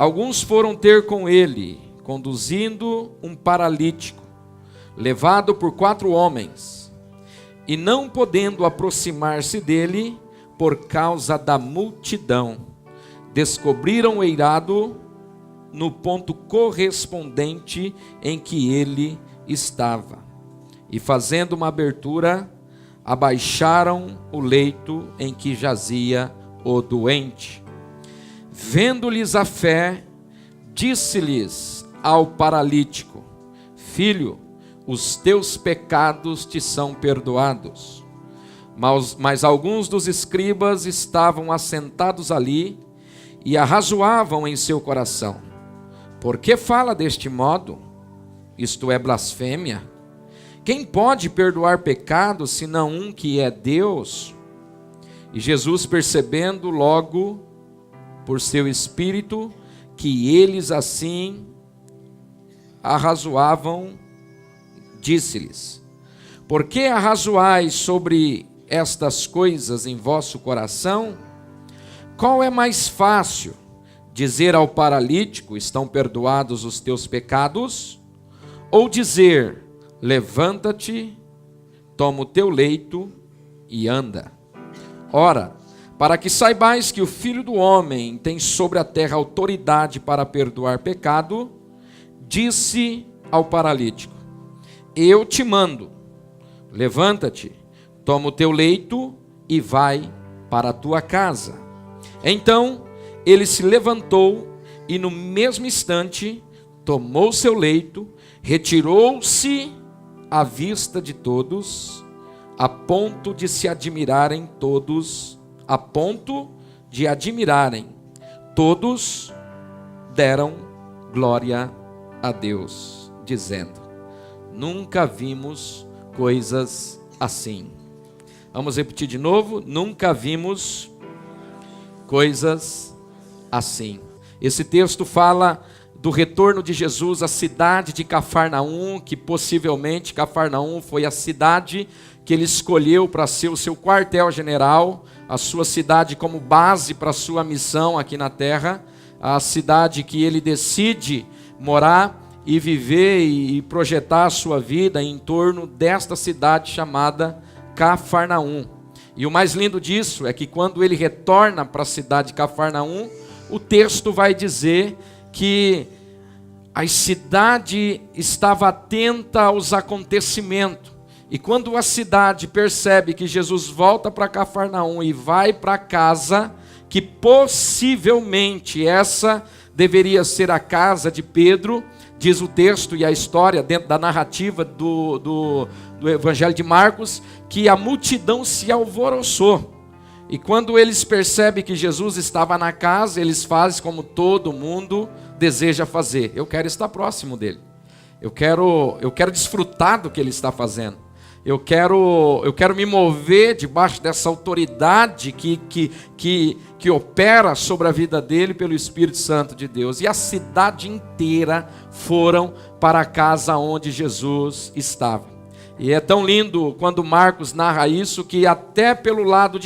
Alguns foram ter com ele, conduzindo um paralítico, levado por 4 homens, e não podendo aproximar-se dele por causa da multidão, descobriram o eirado no ponto correspondente em que ele estava, e fazendo uma abertura, abaixaram o leito em que jazia o doente. Vendo-lhes a fé, disse-lhes ao paralítico: Filho, os teus pecados te são perdoados. Mas alguns dos escribas estavam assentados ali e arrazoavam em seu coração: Por que fala deste modo? Isto é blasfêmia. Quem pode perdoar pecados, senão um que é Deus? E Jesus, percebendo logo por seu espírito que eles assim arrazoavam, disse-lhes: Por que arrazoais sobre estas coisas em vosso coração? Qual é mais fácil, dizer ao paralítico: Estão perdoados os teus pecados? Ou dizer: Levanta-te, toma o teu leito e anda? Ora, para que saibais que o Filho do Homem tem sobre a terra autoridade para perdoar pecado, disse ao paralítico: Eu te mando, levanta-te, toma o teu leito e vai para a tua casa. Então ele se levantou e no mesmo instante tomou seu leito, retirou-se à vista de todos, a ponto de admirarem todos, deram glória a Deus, dizendo: Nunca vimos coisas assim. Vamos repetir de novo: Nunca vimos coisas assim. Esse texto fala do retorno de Jesus à cidade de Cafarnaum, que possivelmente Cafarnaum foi a cidade que ele escolheu para ser o seu quartel-general, a sua cidade como base para a sua missão aqui na terra, a cidade que ele decide morar e viver e projetar a sua vida em torno desta cidade chamada Cafarnaum. E o mais lindo disso é que quando ele retorna para a cidade de Cafarnaum, o texto vai dizer que a cidade estava atenta aos acontecimentos. E quando a cidade percebe que Jesus volta para Cafarnaum e vai para casa, que possivelmente essa deveria ser a casa de Pedro, diz o texto e a história dentro da narrativa do Evangelho de Marcos, que a multidão se alvoroçou. E quando eles percebem que Jesus estava na casa, eles fazem como todo mundo deseja fazer: eu quero estar próximo dele, eu quero desfrutar do que ele está fazendo, eu quero me mover debaixo dessa autoridade que opera sobre a vida dele pelo Espírito Santo de Deus. E a cidade inteira foram para a casa onde Jesus estava. E é tão lindo quando Marcos narra isso, que até pelo lado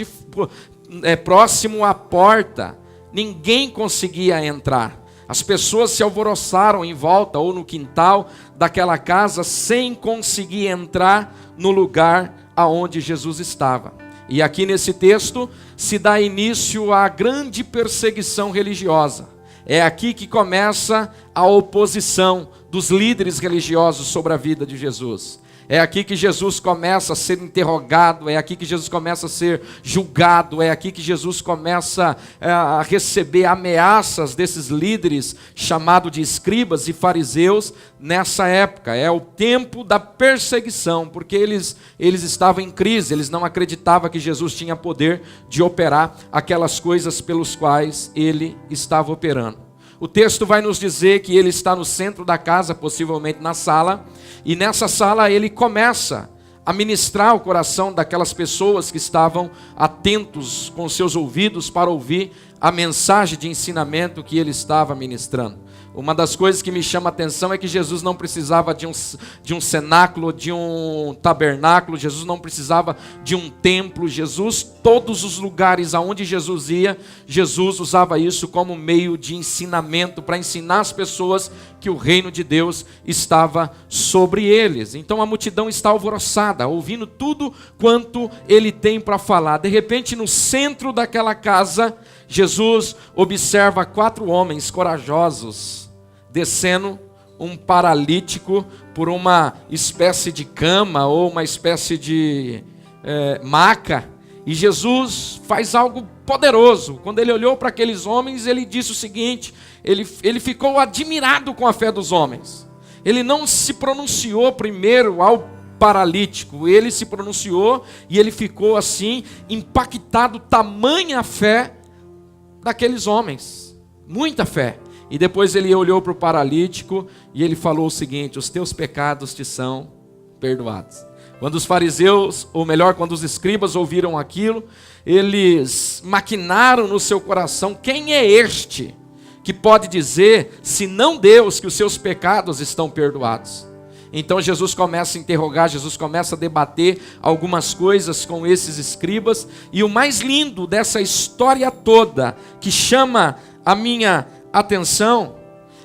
próximo à porta, ninguém conseguia entrar. As pessoas se alvoroçaram em volta ou no quintal daquela casa sem conseguir entrar no lugar aonde Jesus estava. E aqui nesse texto se dá início à grande perseguição religiosa. É aqui que começa a oposição dos líderes religiosos sobre a vida de Jesus. É aqui que Jesus começa a ser interrogado, é aqui que Jesus começa a ser julgado, é aqui que Jesus começa a receber ameaças desses líderes chamados de escribas e fariseus nessa época. É o tempo da perseguição, porque eles estavam em crise, eles não acreditavam que Jesus tinha poder de operar aquelas coisas pelos quais ele estava operando. O texto vai nos dizer que ele está no centro da casa, possivelmente na sala, e nessa sala ele começa a ministrar o coração daquelas pessoas que estavam atentos com seus ouvidos para ouvir a mensagem de ensinamento que ele estava ministrando. Uma das coisas que me chama a atenção é que Jesus não precisava de um cenáculo, de um tabernáculo, Jesus não precisava de um templo. Jesus, todos os lugares aonde Jesus ia, Jesus usava isso como meio de ensinamento, para ensinar as pessoas que o reino de Deus estava sobre eles. Então a multidão está alvoroçada, ouvindo tudo quanto ele tem para falar. De repente, no centro daquela casa, Jesus observa 4 homens corajosos descendo um paralítico por uma espécie de cama ou uma espécie de maca. E Jesus faz algo poderoso. Quando ele olhou para aqueles homens, ele disse o seguinte: ele ficou admirado com a fé dos homens. Ele não se pronunciou primeiro ao paralítico, ele se pronunciou e ele ficou assim impactado, tamanha fé daqueles homens, muita fé. E depois ele olhou para o paralítico e ele falou o seguinte: os teus pecados te são perdoados. Quando os fariseus, ou melhor, quando os escribas ouviram aquilo, eles maquinaram no seu coração: quem é este que pode dizer, senão Deus, que os seus pecados estão perdoados? Então Jesus começa a interrogar, Jesus começa a debater algumas coisas com esses escribas. E o mais lindo dessa história toda, que chama a minha atenção,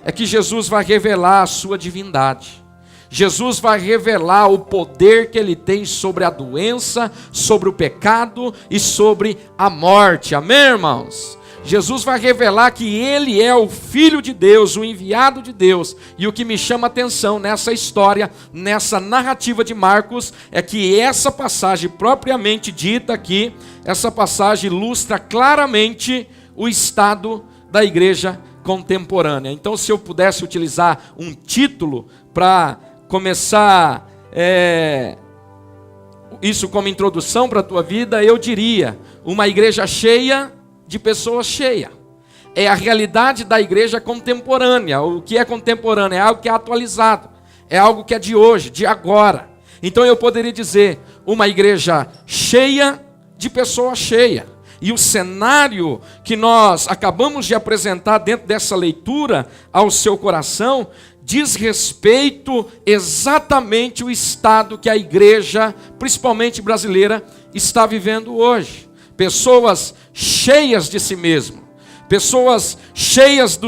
é que Jesus vai revelar a sua divindade. Jesus vai revelar o poder que ele tem sobre a doença, sobre o pecado e sobre a morte. Amém, irmãos? Jesus vai revelar que ele é o Filho de Deus, o enviado de Deus. E o que me chama a atenção nessa história, nessa narrativa de Marcos, é que essa passagem propriamente dita aqui, essa passagem ilustra claramente o estado da igreja contemporânea. Então, se eu pudesse utilizar um título para começar isso como introdução para a tua vida, eu diria: uma igreja cheia de pessoas cheias. É a realidade da igreja contemporânea. O que é contemporâneo? É algo que é atualizado, é algo que é de hoje, de agora. Então eu poderia dizer: uma igreja cheia de pessoas cheias. E o cenário que nós acabamos de apresentar dentro dessa leitura ao seu coração diz respeito exatamente ao estado que a igreja, principalmente brasileira, está vivendo hoje. Pessoas cheias de si mesmo, pessoas cheias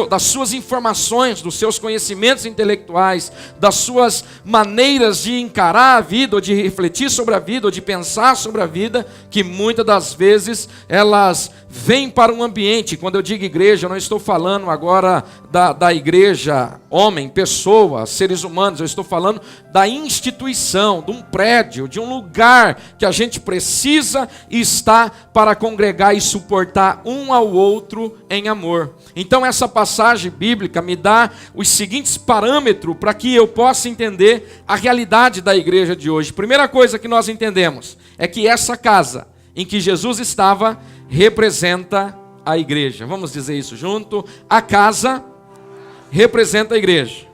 das suas informações, dos seus conhecimentos intelectuais, das suas maneiras de encarar a vida, ou de refletir sobre a vida, ou de pensar sobre a vida, que muitas das vezes elas vêm para um ambiente. Quando eu digo igreja, eu não estou falando agora da igreja, homem, pessoa, seres humanos. Eu estou falando da instituição, de um prédio, de um lugar que a gente precisa estar para congregar e suportar um ao outro em amor. Então essa passagem bíblica me dá os seguintes parâmetros para que eu possa entender a realidade da igreja de hoje. Primeira coisa que nós entendemos é que essa casa em que Jesus estava representa a igreja. Vamos dizer isso junto? A casa representa a igreja.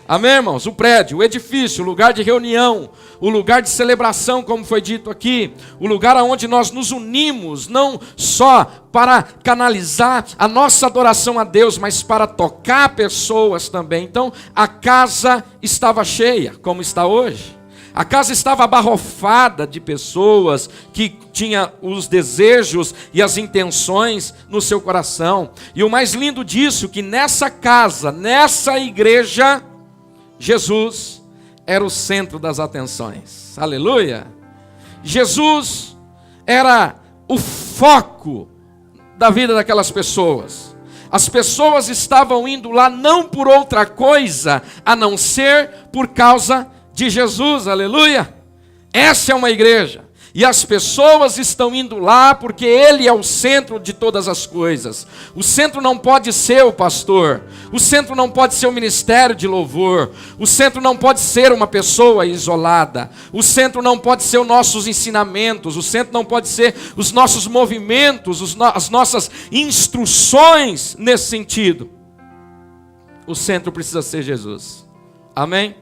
Amém, irmãos? O prédio, o edifício, o lugar de reunião, o lugar de celebração, como foi dito aqui, o lugar onde nós nos unimos, não só para canalizar a nossa adoração a Deus, mas para tocar pessoas também. Então, a casa estava cheia, como está hoje. A casa estava abarrofada de pessoas que tinham os desejos e as intenções no seu coração. E o mais lindo disso, que nessa casa, nessa igreja, Jesus era o centro das atenções. Aleluia! Jesus era o foco da vida daquelas pessoas. As pessoas estavam indo lá não por outra coisa, a não ser por causa de Jesus, aleluia. Essa é uma igreja, e as pessoas estão indo lá porque Ele é o centro de todas as coisas. O centro não pode ser o pastor, o centro não pode ser o ministério de louvor, o centro não pode ser uma pessoa isolada, o centro não pode ser os nossos ensinamentos, o centro não pode ser os nossos movimentos, as nossas instruções nesse sentido. O centro precisa ser Jesus, amém?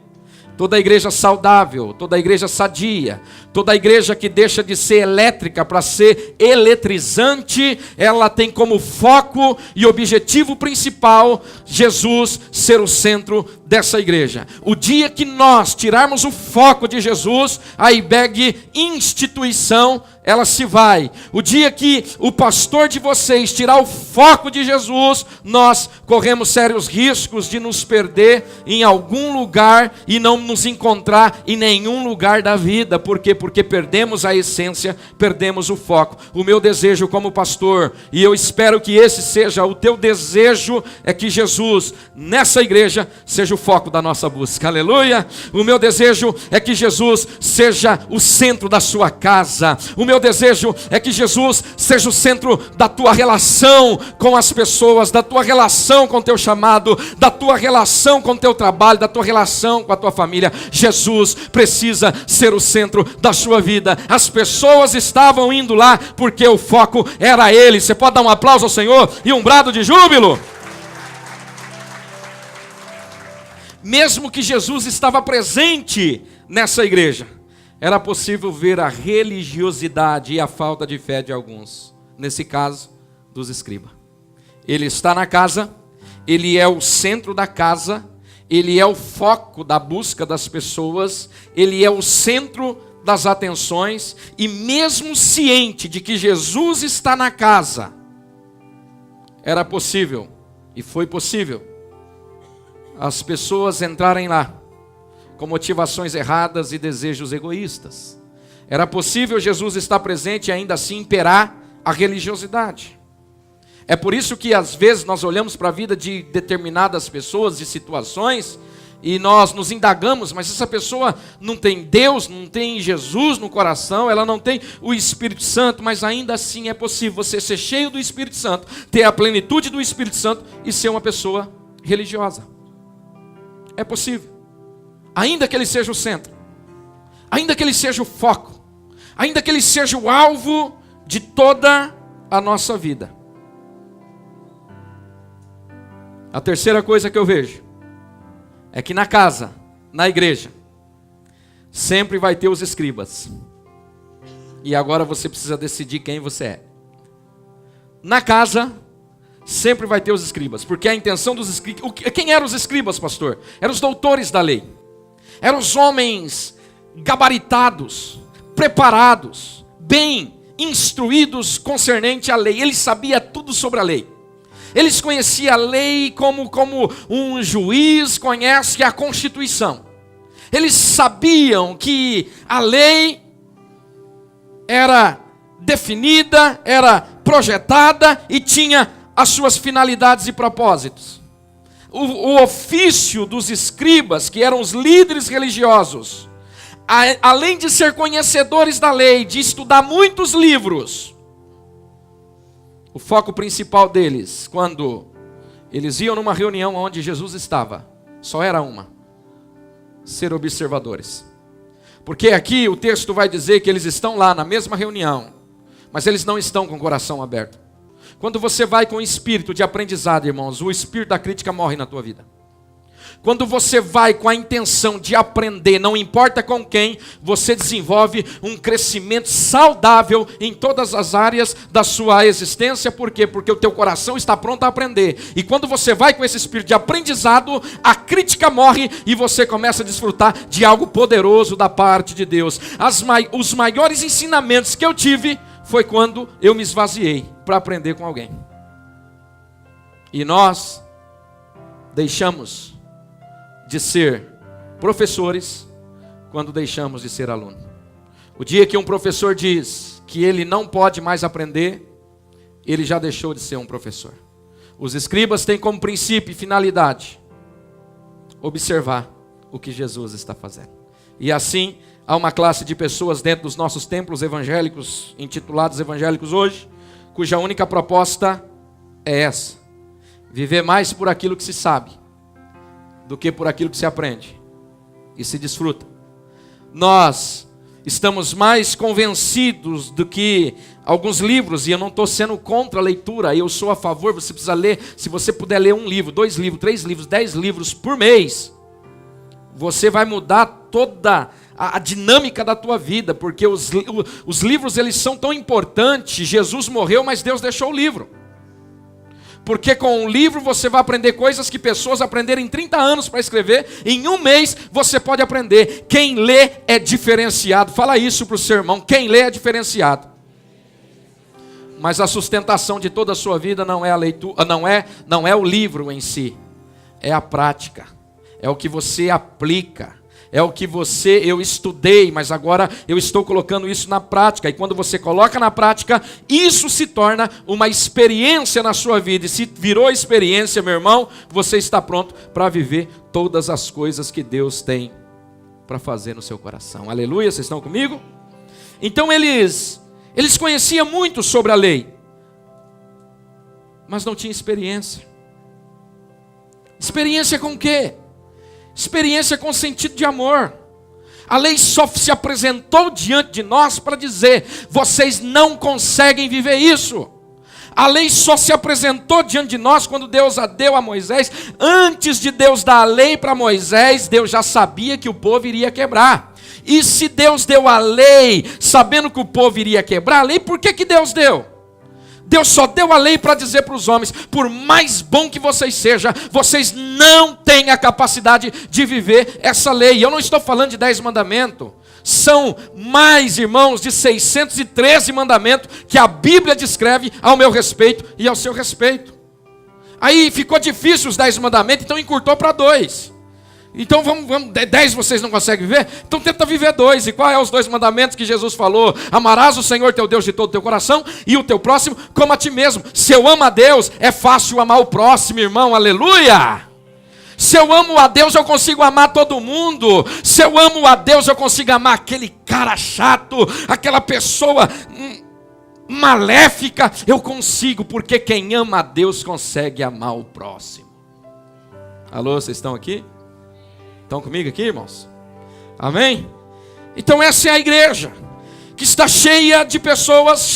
Toda igreja saudável, toda igreja sadia, toda igreja que deixa de ser elétrica para ser eletrizante, ela tem como foco e objetivo principal Jesus ser o centro dessa igreja. O dia que nós tirarmos o foco de Jesus, a IBEG instituição, ela se vai. O dia que o pastor de vocês tirar o foco de Jesus, nós corremos sérios riscos de nos perder em algum lugar e não nos encontrar em nenhum lugar da vida. Por quê? Porque perdemos a essência, perdemos o foco. O meu desejo como pastor, e eu espero que esse seja o teu desejo, é que Jesus, nessa igreja, seja o foco da nossa busca. Aleluia! O meu desejo é que Jesus seja o centro da sua casa. O meu desejo é que Jesus seja o centro da tua relação com as pessoas, da tua relação com o teu chamado, da tua relação com o teu trabalho, da tua relação com a tua família. Jesus precisa ser o centro da sua vida. As pessoas estavam indo lá porque o foco era Ele. Você pode dar um aplauso ao Senhor e um brado de júbilo? Mesmo que Jesus estava presente nessa igreja, era possível ver a religiosidade e a falta de fé de alguns. Nesse caso, dos escribas. Ele está na casa, ele é o centro da casa, ele é o foco da busca das pessoas, ele é o centro das atenções, e mesmo ciente de que Jesus está na casa, era possível, e foi possível, as pessoas entrarem lá com motivações erradas e desejos egoístas. Era possível Jesus estar presente e ainda assim imperar a religiosidade. É por isso que às vezes nós olhamos para a vida de determinadas pessoas e situações e nós nos indagamos, mas essa pessoa não tem Deus, não tem Jesus no coração, ela não tem o Espírito Santo, mas ainda assim é possível você ser cheio do Espírito Santo, ter a plenitude do Espírito Santo e ser uma pessoa religiosa. É possível. Ainda que ele seja o centro, ainda que ele seja o foco, ainda que ele seja o alvo de toda a nossa vida. A terceira coisa que eu vejo é que na casa, na igreja, sempre vai ter os escribas. E agora você precisa decidir quem você é. Na casa, sempre vai ter os escribas, porque a intenção dos escribas... Quem eram os escribas, pastor? Eram os doutores da lei. Eram os homens gabaritados, preparados, bem instruídos concernente à lei. Eles sabiam tudo sobre a lei. Eles conheciam a lei como um juiz conhece a Constituição. Eles sabiam que a lei era definida, era projetada e tinha as suas finalidades e propósitos. O ofício dos escribas, que eram os líderes religiosos, além de ser conhecedores da lei, de estudar muitos livros, o foco principal deles, quando eles iam numa reunião onde Jesus estava, só era uma: ser observadores. Porque aqui o texto vai dizer que eles estão lá na mesma reunião, mas eles não estão com o coração aberto. Quando você vai com o espírito de aprendizado, irmãos, o espírito da crítica morre na tua vida. Quando você vai com a intenção de aprender, não importa com quem, você desenvolve um crescimento saudável em todas as áreas da sua existência. Por quê? Porque o teu coração está pronto a aprender. E quando você vai com esse espírito de aprendizado, a crítica morre e você começa a desfrutar de algo poderoso da parte de Deus. Os maiores ensinamentos que eu tive foi quando eu me esvaziei para aprender com alguém. E nós deixamos de ser professores quando deixamos de ser aluno. O dia que um professor diz que ele não pode mais aprender, ele já deixou de ser um professor. Os escribas têm como princípio e finalidade observar o que Jesus está fazendo. E assim, há uma classe de pessoas dentro dos nossos templos evangélicos, intitulados evangélicos hoje, cuja única proposta é essa: viver mais por aquilo que se sabe do que por aquilo que se aprende e se desfruta. Nós estamos mais convencidos do que alguns livros, e eu não estou sendo contra a leitura, eu sou a favor. Você precisa ler, se você puder ler 1 livro, 2 livros, 3 livros, 10 livros por mês, Você vai mudar toda a dinâmica da tua vida, porque os livros eles são tão importantes. Jesus morreu, mas Deus deixou o livro. Porque com um livro você vai aprender coisas que pessoas aprenderam em 30 anos para escrever. Em um mês você pode aprender. Quem lê é diferenciado. Fala isso para o seu irmão. Quem lê é diferenciado. Mas a sustentação de toda a sua vida não é a leitura, não é o livro em si. É a prática. É o que você aplica. É o que eu estudei, mas agora eu estou colocando isso na prática. E quando você coloca na prática, isso se torna uma experiência na sua vida. E se virou experiência, meu irmão, você está pronto para viver todas as coisas que Deus tem para fazer no seu coração. Aleluia, vocês estão comigo? Então eles conheciam muito sobre a lei, mas não tinham experiência. Experiência com o quê? Experiência com sentido de amor. A lei só se apresentou diante de nós para dizer: vocês não conseguem viver isso. A lei só se apresentou diante de nós quando Deus a deu a Moisés. Antes de Deus dar a lei para Moisés, Deus já sabia que o povo iria quebrar. E se Deus deu a lei sabendo que o povo iria quebrar a lei, por que Deus deu? Deus só deu a lei para dizer para os homens: por mais bom que vocês sejam, vocês não têm a capacidade de viver essa lei. Eu não estou falando de 10 mandamentos. São mais, irmãos, de 613 mandamentos que a Bíblia descreve ao meu respeito e ao seu respeito. Aí ficou difícil os 10 mandamentos, então encurtou para 2. Então vamos, 10 vocês não conseguem viver? Então tenta viver 2. E qual é os 2 mandamentos que Jesus falou? Amarás o Senhor teu Deus de todo o teu coração e o teu próximo como a ti mesmo. Se eu amo a Deus, é fácil amar o próximo, irmão, aleluia! Se eu amo a Deus, eu consigo amar todo mundo. Se eu amo a Deus, eu consigo amar aquele cara chato, aquela pessoa maléfica. Eu consigo, porque quem ama a Deus consegue amar o próximo. Alô, vocês estão aqui? Estão comigo aqui, irmãos? Amém? Então essa é a igreja, que está cheia de pessoas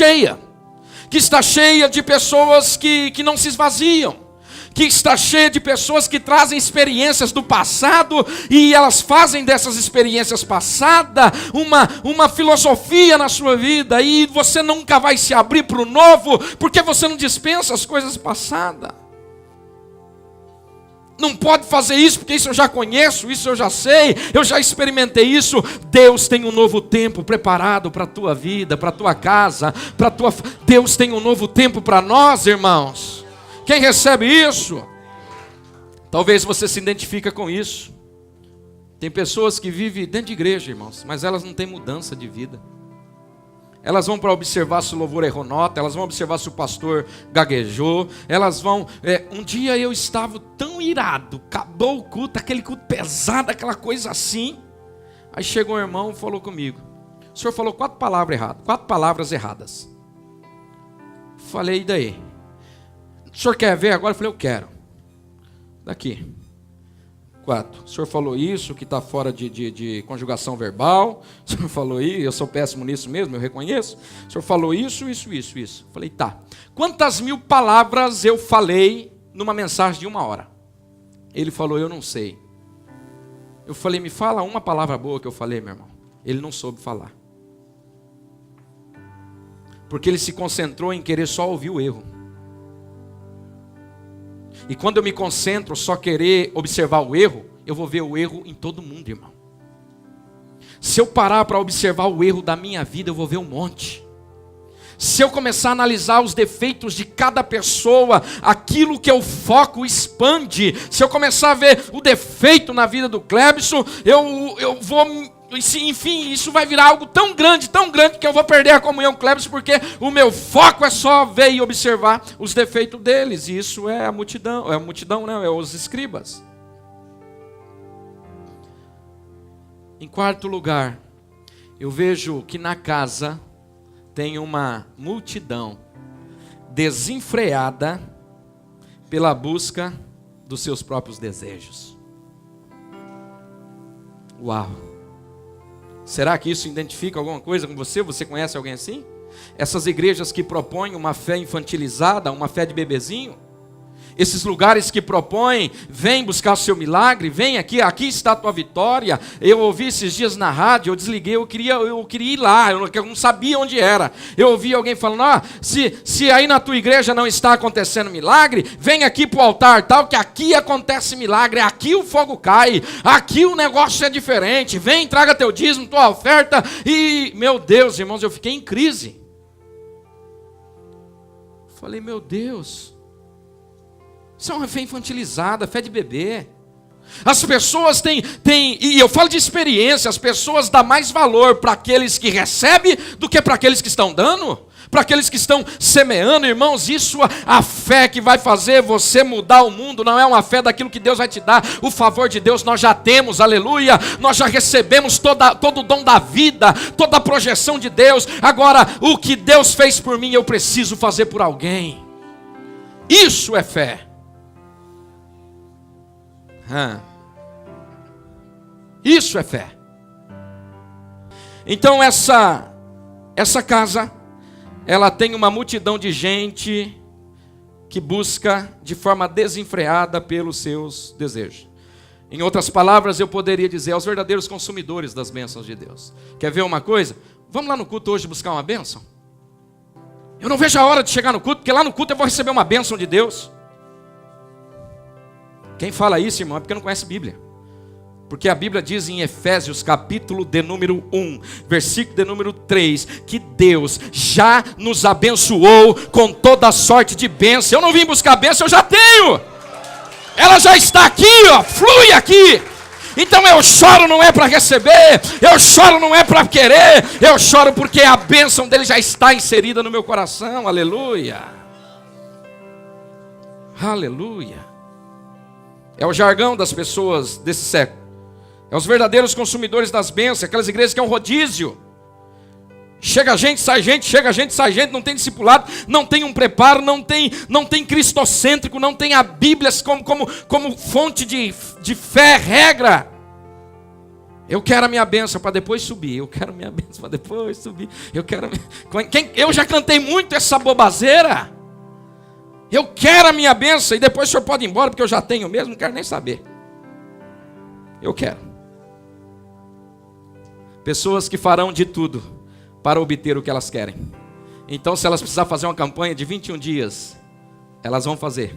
que está cheia de pessoas que não se esvaziam, que está cheia de pessoas que trazem experiências do passado, e elas fazem dessas experiências passadas uma filosofia na sua vida, e você nunca vai se abrir para o novo, porque você não dispensa as coisas passadas. Não pode fazer isso, porque isso eu já conheço, isso eu já sei, eu já experimentei isso. Deus tem um novo tempo preparado para a tua vida, para a tua casa, Deus tem um novo tempo para nós, irmãos. Quem recebe isso? Talvez você se identifique com isso. Tem pessoas que vivem dentro de igreja, irmãos, mas elas não têm mudança de vida. Elas vão para observar se o louvor errou nota, elas vão observar se o pastor gaguejou, elas vão... um dia eu estava tão irado, acabou o culto, aquele culto pesado, aquela coisa assim. Aí chegou um irmão e falou comigo: o senhor falou 4 palavras erradas. Falei: e daí? O senhor quer ver agora? Eu falei: eu quero. Daqui. 4. O senhor falou isso, que está fora de conjugação verbal. O senhor falou isso, eu sou péssimo nisso mesmo, eu reconheço. O senhor falou isso. Falei: tá. Quantas 1000 palavras eu falei numa mensagem de 1 hora? Ele falou: eu não sei. Eu falei: me fala uma palavra boa que eu falei, meu irmão. Ele não soube falar. Porque ele se concentrou em querer só ouvir o erro. E quando eu me concentro só querer observar o erro, eu vou ver o erro em todo mundo, irmão. Se eu parar para observar o erro da minha vida, eu vou ver um monte. Se eu começar a analisar os defeitos de cada pessoa, aquilo que eu foco expande. Se eu começar a ver o defeito na vida do Clebson, eu vou... Enfim, isso vai virar algo tão grande, que eu vou perder a comunhão com o Clebson, porque o meu foco é só ver e observar os defeitos deles. E isso é a multidão, não, é os escribas. Em quarto lugar, eu vejo que na casa tem uma multidão desenfreada pela busca dos seus próprios desejos. Uau! Será que isso identifica alguma coisa com você? Você conhece alguém assim? Essas igrejas que propõem uma fé infantilizada, uma fé de bebezinho, Esses lugares que propõem, vem buscar o seu milagre, vem aqui está a tua vitória. Eu ouvi esses dias na rádio, eu desliguei, eu queria ir lá, eu não sabia onde era. Eu ouvi alguém falando, se aí na tua igreja não está acontecendo milagre, vem aqui para o altar tal, que aqui acontece milagre, aqui o fogo cai, aqui o negócio é diferente, vem, traga teu dízimo, tua oferta, e meu Deus, irmãos, eu fiquei em crise. Falei, meu Deus, isso é uma fé infantilizada, fé de bebê. As pessoas têm, e eu falo de experiência, as pessoas dão mais valor para aqueles que recebem do que para aqueles que estão dando, para aqueles que estão semeando, irmãos. Isso, a fé que vai fazer você mudar o mundo, não é uma fé daquilo que Deus vai te dar. O favor de Deus nós já temos, aleluia, nós já recebemos todo o dom da vida, toda a projeção de Deus. Agora, o que Deus fez por mim, eu preciso fazer por alguém. Isso é fé. Isso é fé. Então essa casa, ela tem uma multidão de gente que busca de forma desenfreada pelos seus desejos. Em outras palavras, eu poderia dizer aos verdadeiros consumidores das bênçãos de Deus. Quer ver uma coisa? Vamos lá no culto hoje buscar uma bênção? Eu não vejo a hora de chegar no culto, porque lá no culto eu vou receber uma bênção de Deus. Quem fala isso, irmão, é porque não conhece a Bíblia. Porque a Bíblia diz em Efésios, capítulo de número 1, versículo de número 3, que Deus já nos abençoou com toda sorte de bênção. Eu não vim buscar bênção, eu já tenho. Ela já está aqui, flui aqui. Então eu choro não é para receber, eu choro não é para querer, eu choro porque a bênção dele já está inserida no meu coração. Aleluia. Aleluia. É o jargão das pessoas desse século. É os verdadeiros consumidores das bênçãos, aquelas igrejas que é um rodízio. Chega gente, sai gente, chega gente, sai gente, não tem discipulado, não tem um preparo, não tem cristocêntrico, não tem a Bíblia como fonte de fé, regra. Eu quero a minha bênção para depois subir, eu quero a minha bênção para depois subir, eu já cantei muito essa bobazeira. Eu quero a minha bênção e depois o senhor pode ir embora porque eu já tenho mesmo, não quero nem saber. Eu quero. Pessoas que farão de tudo para obter o que elas querem. Então, se elas precisarem fazer uma campanha de 21 dias, elas vão fazer.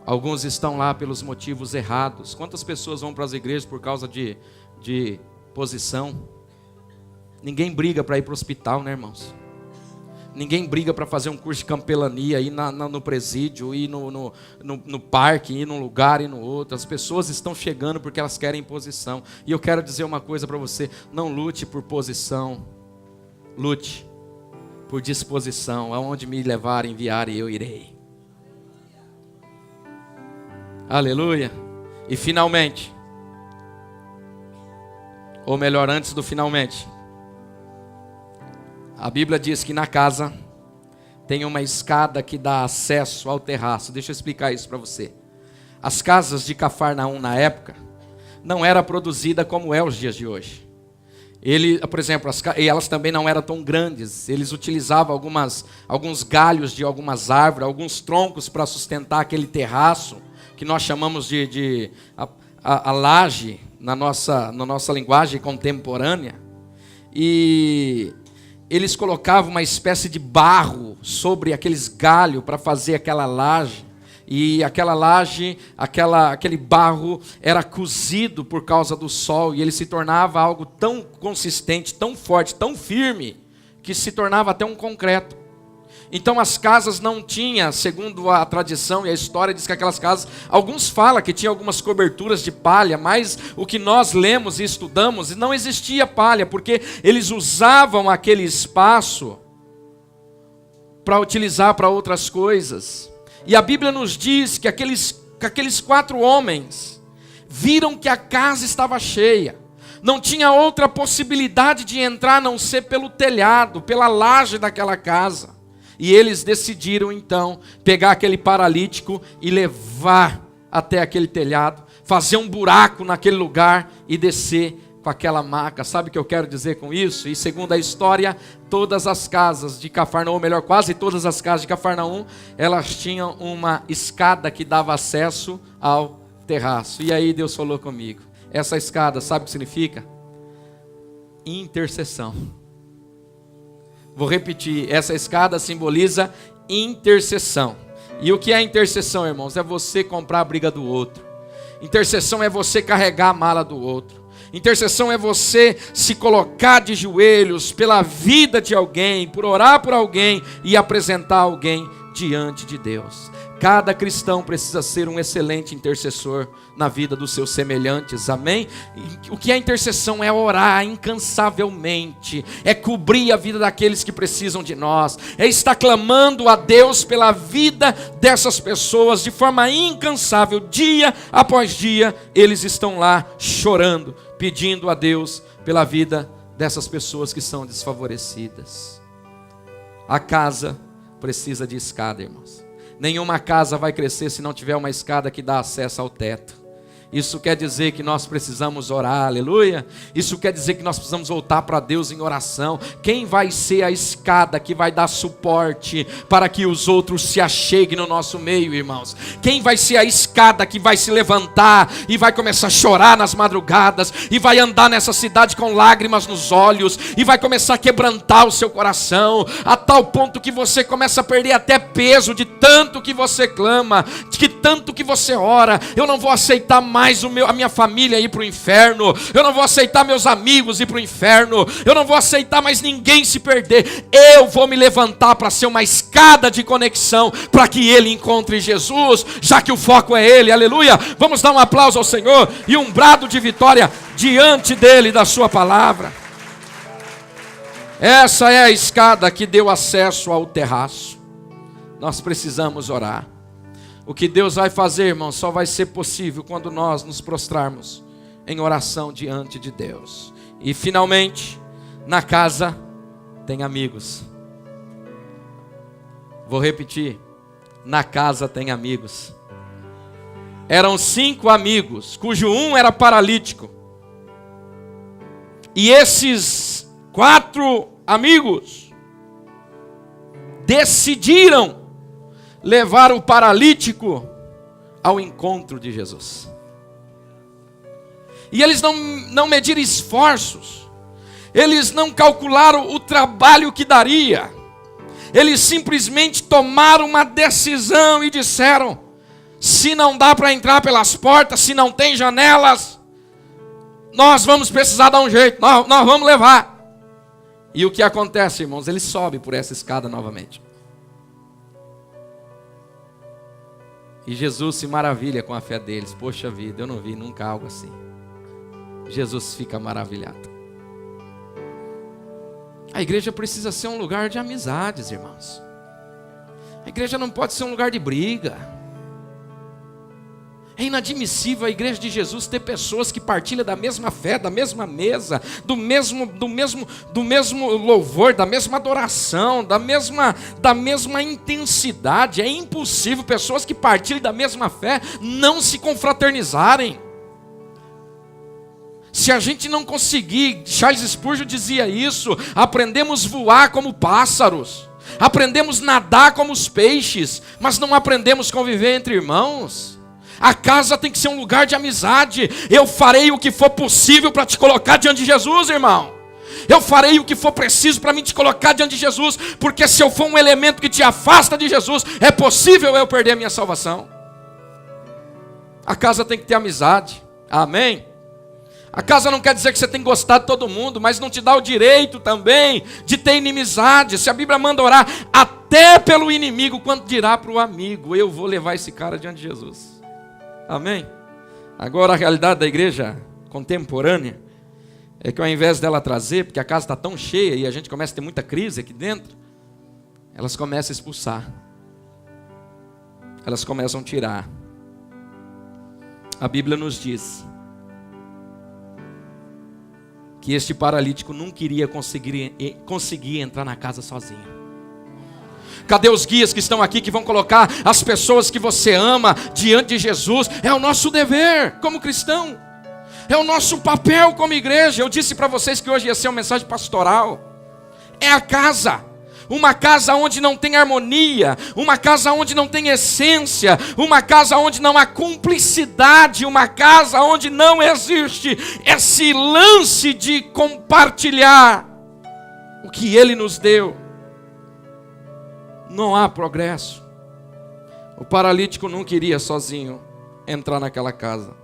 Alguns estão lá pelos motivos errados. Quantas pessoas vão para as igrejas por causa de posição? Ninguém briga para ir para o hospital, né, irmãos? Ninguém briga para fazer um curso de campelania, ir no presídio, ir no parque, ir num lugar e no outro. As pessoas estão chegando porque elas querem posição. E eu quero dizer uma coisa para você: não lute por posição, lute por disposição. Aonde me levarem, enviarem, eu irei. Aleluia. E finalmente, ou melhor, antes do finalmente, a Bíblia diz que na casa tem uma escada que dá acesso ao terraço. Deixa eu explicar isso para você. As casas de Cafarnaum na época não era produzida como é os dias de hoje. Por exemplo, elas também não eram tão grandes. Eles utilizavam alguns galhos de algumas árvores, alguns troncos para sustentar aquele terraço, que nós chamamos de a laje na nossa linguagem contemporânea. E eles colocavam uma espécie de barro sobre aqueles galhos para fazer aquela laje. E aquela laje, aquele barro era cozido por causa do sol. E ele se tornava algo tão consistente, tão forte, tão firme, que se tornava até um concreto. Então as casas não tinham, segundo a tradição e a história, diz que aquelas casas, alguns falam que tinha algumas coberturas de palha, mas o que nós lemos e estudamos, não existia palha, porque eles usavam aquele espaço para utilizar para outras coisas. E a Bíblia nos diz que aqueles 4 homens viram que a casa estava cheia. Não tinha outra possibilidade de entrar a não ser pelo telhado, pela laje daquela casa. E eles decidiram então pegar aquele paralítico e levar até aquele telhado, fazer um buraco naquele lugar e descer com aquela maca. Sabe o que eu quero dizer com isso? E segundo a história, todas as casas de Cafarnaum, melhor, quase todas as casas de Cafarnaum, elas tinham uma escada que dava acesso ao terraço. E aí Deus falou comigo, essa escada, sabe o que significa? Intercessão. Vou repetir, essa escada simboliza intercessão. E o que é intercessão, irmãos? É você comprar a briga do outro. Intercessão é você carregar a mala do outro. Intercessão é você se colocar de joelhos pela vida de alguém, por orar por alguém e apresentar alguém diante de Deus. Cada cristão precisa ser um excelente intercessor na vida dos seus semelhantes, amém? O que é intercessão? É orar incansavelmente, é cobrir a vida daqueles que precisam de nós, é estar clamando a Deus pela vida dessas pessoas de forma incansável, dia após dia, eles estão lá chorando, pedindo a Deus pela vida dessas pessoas que são desfavorecidas. A casa precisa de escada, irmãos. Nenhuma casa vai crescer se não tiver uma escada que dá acesso ao teto. Isso quer dizer que nós precisamos orar, aleluia. Isso quer dizer que nós precisamos voltar para Deus em oração. Quem vai ser a escada que vai dar suporte para que os outros se acheguem no nosso meio, irmãos? Quem vai ser a escada que vai se levantar e vai começar a chorar nas madrugadas e vai andar nessa cidade com lágrimas nos olhos e vai começar a quebrantar o seu coração a tal ponto que você começa a perder até peso de tanto que você clama, de tanto que você ora? Eu não vou aceitar mais a minha família ir para o inferno, eu não vou aceitar meus amigos ir para o inferno, eu não vou aceitar mais ninguém se perder. Eu vou me levantar para ser uma escada de conexão, para que ele encontre Jesus, já que o foco é ele, aleluia. Vamos dar um aplauso ao Senhor e um brado de vitória diante dele, da sua palavra. Essa é a escada que deu acesso ao terraço. Nós precisamos orar. O que Deus vai fazer, irmão, só vai ser possível quando nós nos prostrarmos em oração diante de Deus. E finalmente, na casa tem amigos. Vou repetir, na casa tem amigos. Eram 5 amigos, cujo um era paralítico. E esses 4 amigos decidiram levar o paralítico ao encontro de Jesus. E eles não mediram esforços, eles não calcularam o trabalho que daria, eles simplesmente tomaram uma decisão e disseram: se não dá para entrar pelas portas, se não tem janelas, nós vamos precisar dar um jeito, nós vamos levar. E o que acontece, irmãos? Ele sobe por essa escada novamente. E Jesus se maravilha com a fé deles. Poxa vida, eu não vi nunca algo assim. Jesus fica maravilhado. A igreja precisa ser um lugar de amizades, irmãos. A igreja não pode ser um lugar de briga. É inadmissível a igreja de Jesus ter pessoas que partilham da mesma fé, da mesma mesa, do mesmo louvor, da mesma adoração, da mesma intensidade. É impossível pessoas que partilham da mesma fé não se confraternizarem. Se a gente não conseguir, Charles Spurgeon dizia isso, aprendemos a voar como pássaros, aprendemos a nadar como os peixes, mas não aprendemos a conviver entre irmãos. A casa tem que ser um lugar de amizade. Eu farei o que for possível para te colocar diante de Jesus, irmão. Eu farei o que for preciso para mim te colocar diante de Jesus, porque se eu for um elemento que te afasta de Jesus, é possível eu perder a minha salvação. A casa tem que ter amizade, amém? A casa não quer dizer que você tem que gostar de todo mundo, mas não te dá o direito também de ter inimizade. Se a Bíblia manda orar até pelo inimigo, quando dirá para o amigo: eu vou levar esse cara diante de Jesus. Amém? Agora a realidade da igreja contemporânea é que ao invés dela trazer, porque a casa está tão cheia e a gente começa a ter muita crise aqui dentro, elas começam a expulsar. Elas começam a tirar. A Bíblia nos diz que este paralítico nunca iria conseguir entrar na casa sozinho. Cadê os guias que estão aqui, que vão colocar as pessoas que você ama diante de Jesus? É o nosso dever como cristão. É o nosso papel como igreja. Eu disse para vocês que hoje ia ser uma mensagem pastoral. É a casa. Uma casa onde não tem harmonia, uma casa onde não tem essência, uma casa onde não há cumplicidade, uma casa onde não existe esse lance de compartilhar o que Ele nos deu. Não há progresso. O paralítico não queria sozinho entrar naquela casa.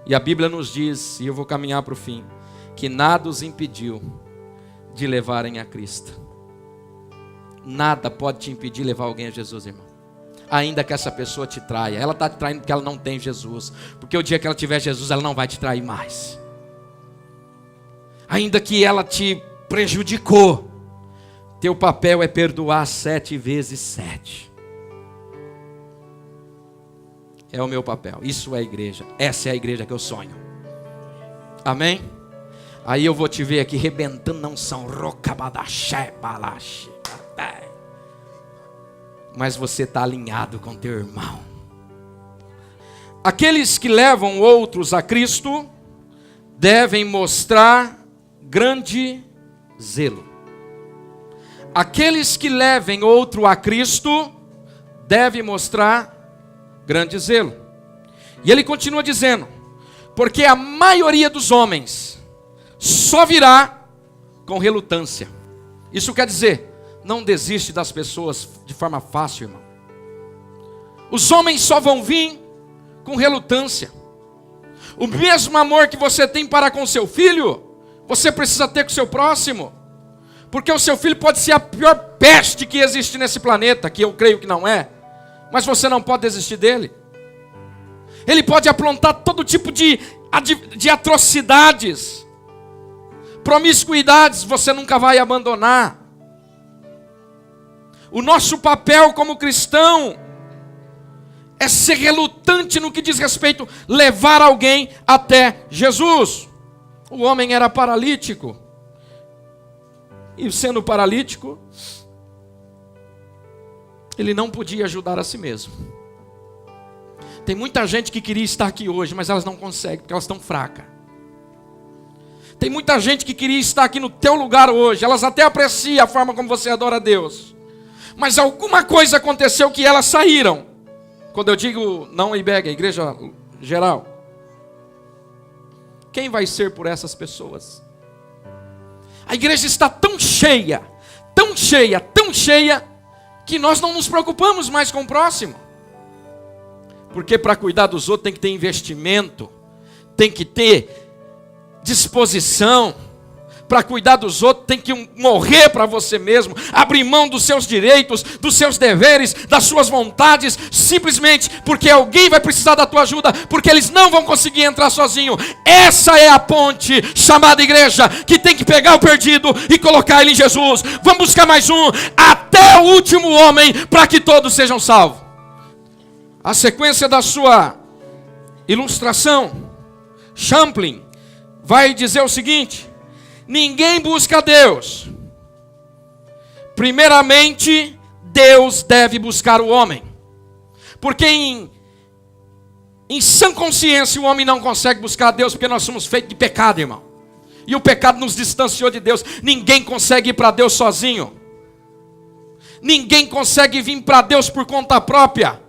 E a Bíblia nos diz, e eu vou caminhar para o fim, que nada os impediu de levarem a Cristo. Nada pode te impedir de levar alguém a Jesus, irmão. Ainda que essa pessoa te traia. Ela está te traindo porque ela não tem Jesus. Porque o dia que ela tiver Jesus, ela não vai te trair mais. Ainda que ela te prejudicou, teu papel é perdoar 7 vezes 7. É o meu papel. Isso é a igreja. Essa é a igreja que eu sonho. Amém? Aí eu vou te ver aqui rebentando na unção. Rocabadaxé, balaxé. Mas você está alinhado com teu irmão. Aqueles que levam outros a Cristo devem mostrar grande zelo. Aqueles que levem outro a Cristo devem mostrar grande zelo. E ele continua dizendo: porque a maioria dos homens só virá com relutância. Isso quer dizer, não desiste das pessoas de forma fácil, irmão. Os homens só vão vir com relutância. O mesmo amor que você tem para com seu filho, você precisa ter com seu próximo. Porque o seu filho pode ser a pior peste que existe nesse planeta, que eu creio que não é, mas você não pode desistir dele. Ele pode aprontar todo tipo de atrocidades, promiscuidades, você nunca vai abandonar. O nosso papel como cristão é ser relutante no que diz respeito a levar alguém até Jesus. O homem era paralítico. E sendo paralítico, ele não podia ajudar a si mesmo. Tem muita gente que queria estar aqui hoje, mas elas não conseguem, porque elas estão fracas. Tem muita gente que queria estar aqui no teu lugar hoje, elas até apreciam a forma como você adora a Deus, mas alguma coisa aconteceu que elas saíram. Quando eu digo não IBEG, a igreja geral, quem vai ser por essas pessoas? A igreja está tão cheia, tão cheia, tão cheia, que nós não nos preocupamos mais com o próximo. Porque para cuidar dos outros tem que ter investimento, tem que ter disposição. Para cuidar dos outros tem que morrer para você mesmo, abrir mão dos seus direitos, dos seus deveres, das suas vontades, simplesmente porque alguém vai precisar da tua ajuda, porque eles não vão conseguir entrar sozinho. Essa é a ponte chamada igreja, que tem que pegar o perdido e colocar ele em Jesus. Vamos buscar mais um, até o último homem, para que todos sejam salvos. A sequência da sua ilustração, Champlin vai dizer o seguinte: ninguém busca Deus. Primeiramente, Deus deve buscar o homem. Porque em sã consciência o homem não consegue buscar Deus, porque nós somos feitos de pecado, irmão. E o pecado nos distanciou de Deus. Ninguém consegue ir para Deus sozinho. Ninguém consegue vir para Deus por conta própria.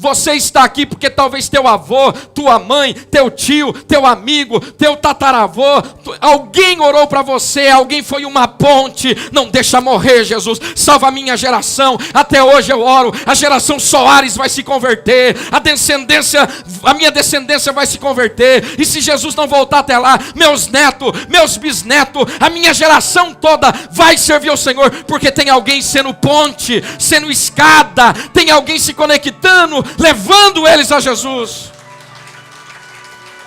Você está aqui porque talvez teu avô, tua mãe, teu tio, teu amigo, teu tataravô, alguém orou para você, alguém foi uma ponte. Não deixa morrer, Jesus, salva a minha geração. Até hoje eu oro, a geração Soares vai se converter, a minha descendência vai se converter. E se Jesus não voltar até lá, meus netos, meus bisnetos, a minha geração toda vai servir ao Senhor, porque tem alguém sendo ponte, sendo escada, tem alguém se conectando, levando eles a Jesus.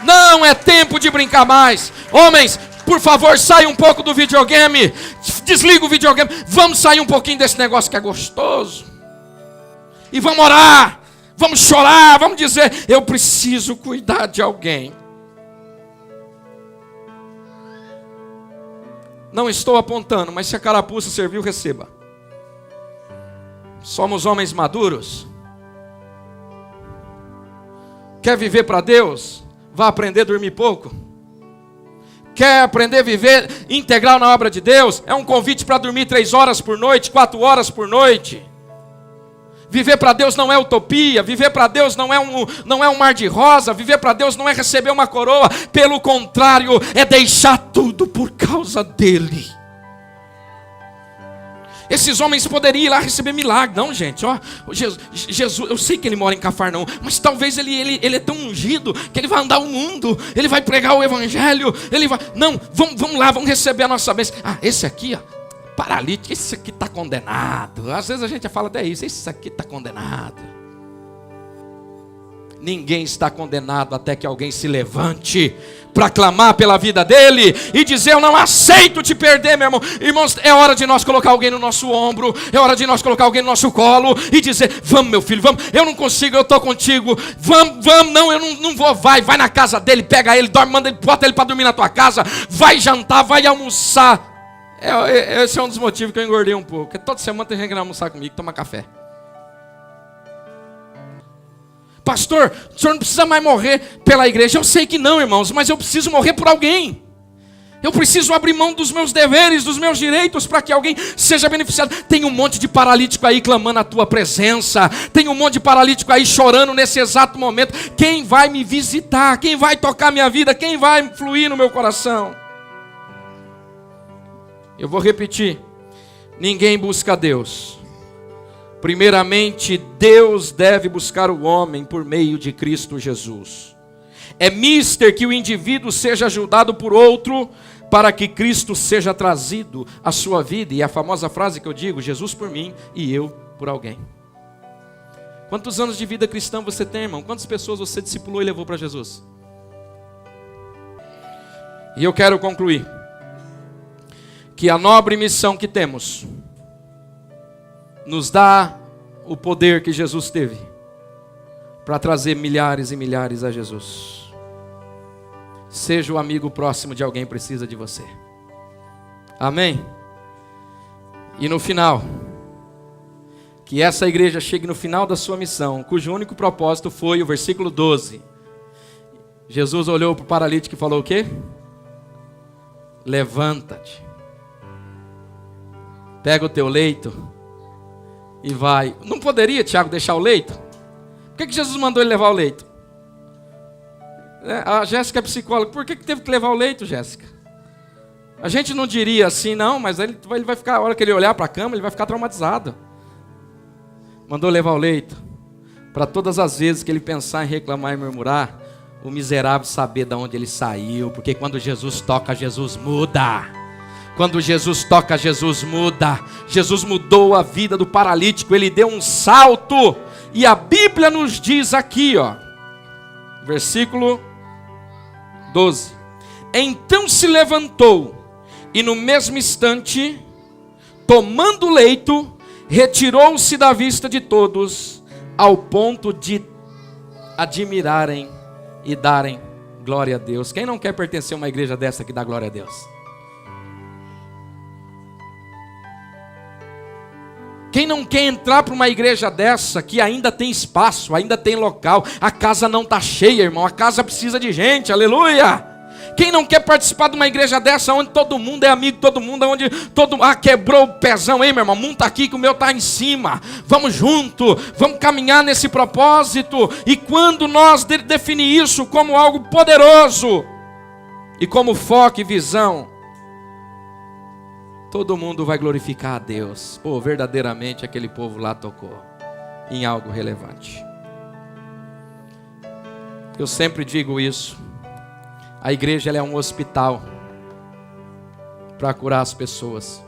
Não é tempo de brincar mais. Homens, por favor, saia um pouco do videogame. Desliga o videogame. Vamos sair um pouquinho desse negócio que é gostoso. E vamos orar. Vamos chorar. Vamos dizer: eu preciso cuidar de alguém. Não estou apontando, mas se a carapuça serviu, receba. Somos homens maduros. Quer viver para Deus? Vá aprender a dormir pouco. Quer aprender a viver integral na obra de Deus? É um convite para dormir 3 horas por noite, 4 horas por noite. Viver para Deus não é utopia, viver para Deus não é um mar de rosa, viver para Deus não é receber uma coroa, pelo contrário, é deixar tudo por causa dEle. Esses homens poderiam ir lá receber milagre. Não, gente, ó, Jesus, eu sei que ele mora em Cafarnaum, mas talvez ele é tão ungido que ele vai andar o mundo, ele vai pregar o evangelho, ele vai... Não, vamos lá, vamos receber a nossa bênção. Ah, esse aqui, ó, paralítico, esse aqui está condenado. Às vezes a gente fala até isso, esse aqui está condenado. Ninguém está condenado até que alguém se levante para clamar pela vida dele e dizer: eu não aceito te perder, meu irmão. Irmãos, é hora de nós colocar alguém no nosso ombro, é hora de nós colocar alguém no nosso colo e dizer: vamos, meu filho, vamos, eu não consigo, eu estou contigo, vamos, não, eu não vou, vai na casa dele, pega ele, dorme, manda ele, bota ele para dormir na tua casa, vai jantar, vai almoçar. Esse é um dos motivos que eu engordei um pouco, porque toda semana tem gente que vai almoçar comigo, tomar café. Pastor, o senhor não precisa mais morrer pela igreja. Eu sei que não, irmãos, mas eu preciso morrer por alguém. Eu preciso abrir mão dos meus deveres, dos meus direitos, para que alguém seja beneficiado. Tem um monte de paralítico aí clamando a tua presença. Tem um monte de paralítico aí chorando nesse exato momento. Quem vai me visitar? Quem vai tocar minha vida? Quem vai fluir no meu coração? Eu vou repetir. Ninguém busca Deus. Primeiramente, Deus deve buscar o homem por meio de Cristo Jesus. É mister que o indivíduo seja ajudado por outro para que Cristo seja trazido à sua vida. E a famosa frase que eu digo: Jesus por mim e eu por alguém. Quantos anos de vida cristã você tem, irmão? Quantas pessoas você discipulou e levou para Jesus? E eu quero concluir que a nobre missão que temos nos dá o poder que Jesus teve para trazer milhares e milhares a Jesus. Seja o amigo próximo de alguém que precisa de você. Amém? E no final, que essa igreja chegue no final da sua missão, cujo único propósito foi o versículo 12. Jesus olhou para o paralítico e falou o quê? Levanta-te. Pega o teu leito e vai. Não poderia, Tiago, deixar o leito? Por que Jesus mandou ele levar o leito? A Jéssica é psicóloga. Por que teve que levar o leito, Jéssica? A gente não diria assim, não, mas ele vai ficar, a hora que ele olhar para a cama, ele vai ficar traumatizado. Mandou levar o leito para todas as vezes que ele pensar em reclamar e murmurar, o miserável saber de onde ele saiu, porque quando Jesus toca, Jesus muda. Quando Jesus toca, Jesus muda. Jesus mudou a vida do paralítico, ele deu um salto. E a Bíblia nos diz aqui, ó, versículo 12. Então se levantou e no mesmo instante, tomando o leito, retirou-se da vista de todos, ao ponto de admirarem e darem glória a Deus. Quem não quer pertencer a uma igreja dessa que dá glória a Deus? Quem não quer entrar para uma igreja dessa que ainda tem espaço, ainda tem local? A casa não está cheia, irmão, a casa precisa de gente, aleluia! Quem não quer participar de uma igreja dessa onde todo mundo é amigo, todo mundo, onde todo quebrou o pezão, hein, meu irmão? Monta aqui que o meu está em cima. Vamos junto, vamos caminhar nesse propósito. E quando nós definir isso como algo poderoso e como foco e visão, todo mundo vai glorificar a Deus. Pô, verdadeiramente aquele povo lá tocou em algo relevante. Eu sempre digo isso. A igreja ela é um hospital para curar as pessoas.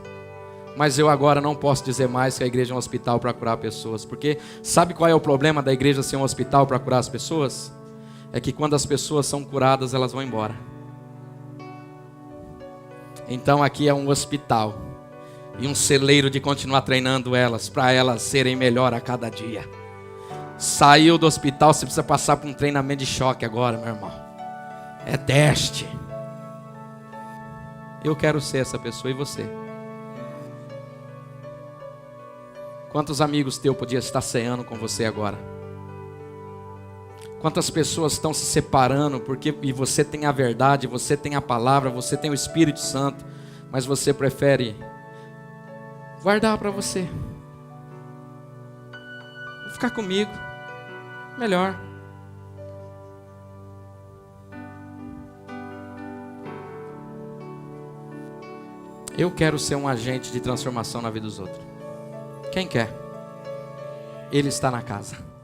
Mas eu agora não posso dizer mais que a igreja é um hospital para curar pessoas. Porque sabe qual é o problema da igreja ser um hospital para curar as pessoas? É que quando as pessoas são curadas, elas vão embora. Então aqui é um hospital e um celeiro de continuar treinando elas, para elas serem melhor a cada dia. Saiu do hospital, você precisa passar por um treinamento de choque agora, meu irmão. É teste. Eu quero ser essa pessoa, e você? Quantos amigos teus podiam estar ceando com você agora? Quantas pessoas estão se separando e você tem a verdade, você tem a palavra, você tem o Espírito Santo, mas você prefere guardar para você. Vou ficar comigo, melhor. Eu quero ser um agente de transformação na vida dos outros. Quem quer? Ele está na casa.